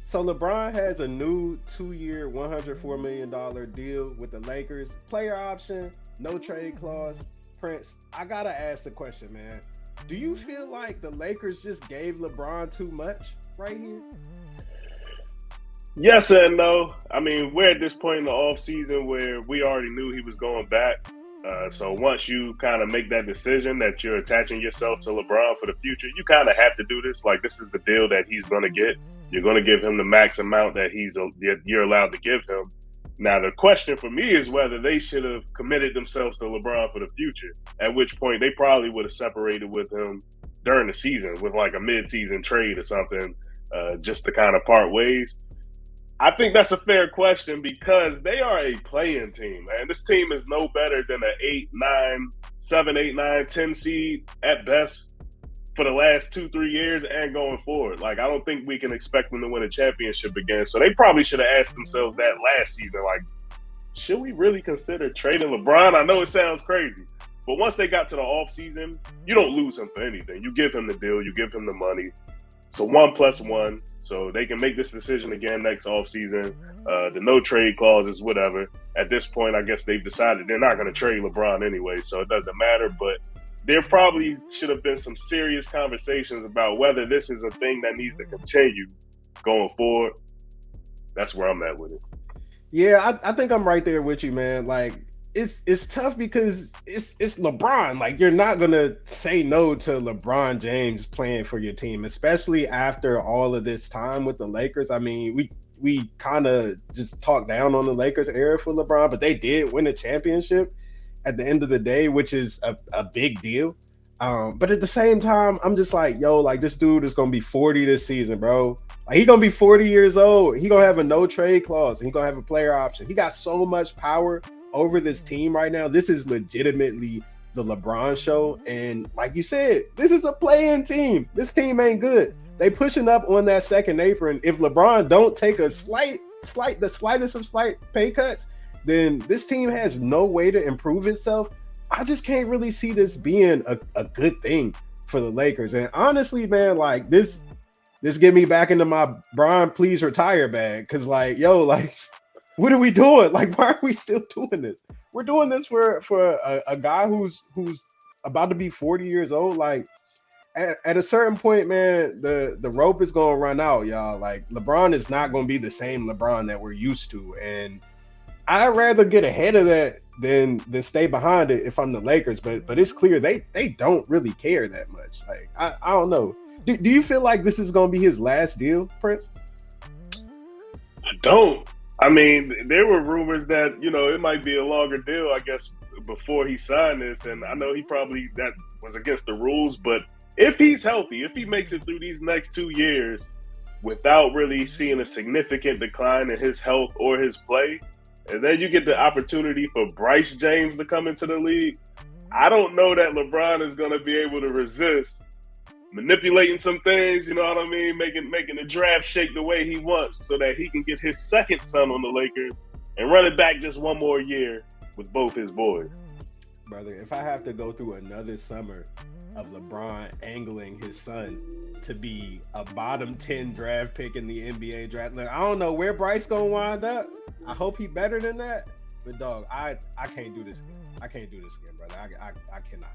So LeBron has a new 2-year, $104 million deal with the Lakers. Player option, no trade clause. Prince, I gotta ask the question, man. Do you feel like the Lakers just gave LeBron too much right here? Yes and no. I mean, we're at this point in the off season where we already knew he was going back. So once you kind of make that decision that you're attaching yourself to LeBron for the future, you kind of have to do this. Like this is the deal that he's going to get. You're going to give him the max amount that you're allowed to give him. Now the question for me is whether they should have committed themselves to LeBron for the future. At which point they probably would have separated with him during the season with like a mid-season trade or something, just to kind of part ways. I think that's a fair question because they are a playing team, man. This team is no better than an 8, 9, 7, 8, 9, 10 seed at best for the last 2, 3 years and going forward. Like, I don't think we can expect them to win a championship again. So they probably should have asked themselves that last season. Like, should we really consider trading LeBron? I know it sounds crazy, but once they got to the offseason, you don't lose him for anything. You give him the deal, you give him the money. So 1+1, so they can make this decision again next offseason. The no trade clauses, whatever. At this point, I guess they've decided they're not going to trade LeBron anyway, so it doesn't matter. But there probably should have been some serious conversations about whether this is a thing that needs to continue going forward. That's where I'm at with it. Yeah, I think I'm right there with you, man. Like it's tough because it's LeBron. Like you're not gonna say no to LeBron James playing for your team, especially after all of this time with the Lakers. I mean, we kind of just talked down on the Lakers era for LeBron, but they did win a championship at the end of the day, which is a big deal. But at the same time, I'm just like, yo, like this dude is gonna be 40 this season, bro. Like he gonna be 40 years old. He gonna have a no trade clause. He gonna have a player option. He got so much power over this team right now. This is legitimately the LeBron show. And like you said, this is a playing team. This team ain't good. They pushing up on that second apron. If LeBron don't take a the slightest of slight pay cuts, then this team has no way to improve itself. I just can't really see this being a good thing for the Lakers. And honestly, man, like this get me back into my Brian, please retire bag. Cause like, yo, like, what are we doing? Like, why are we still doing this? We're doing this for a guy who's about to be 40 years old. Like, at a certain point, man, the rope is gonna run out, y'all. Like, LeBron is not gonna be the same LeBron that we're used to, and I'd rather get ahead of that than stay behind it if I'm the Lakers. But it's clear they don't really care that much. Like, I don't know. Do you feel like this is gonna be his last deal, Prince? I don't. I mean, there were rumors that, it might be a longer deal, I guess, before he signed this. And I know that was against the rules. But if he's healthy, if he makes it through these next 2 years without really seeing a significant decline in his health or his play, and then you get the opportunity for Bryce James to come into the league, I don't know that LeBron is going to be able to resist manipulating some things, you know what I mean? Making the draft shake the way he wants so that he can get his second son on the Lakers and run it back just one more year with both his boys. Brother, if I have to go through another summer of LeBron angling his son to be a bottom 10 draft pick in the NBA draft, look, I don't know where Bryce gonna wind up. I hope he better than that. But dog, I can't do this again. I can't do this again, brother. I cannot.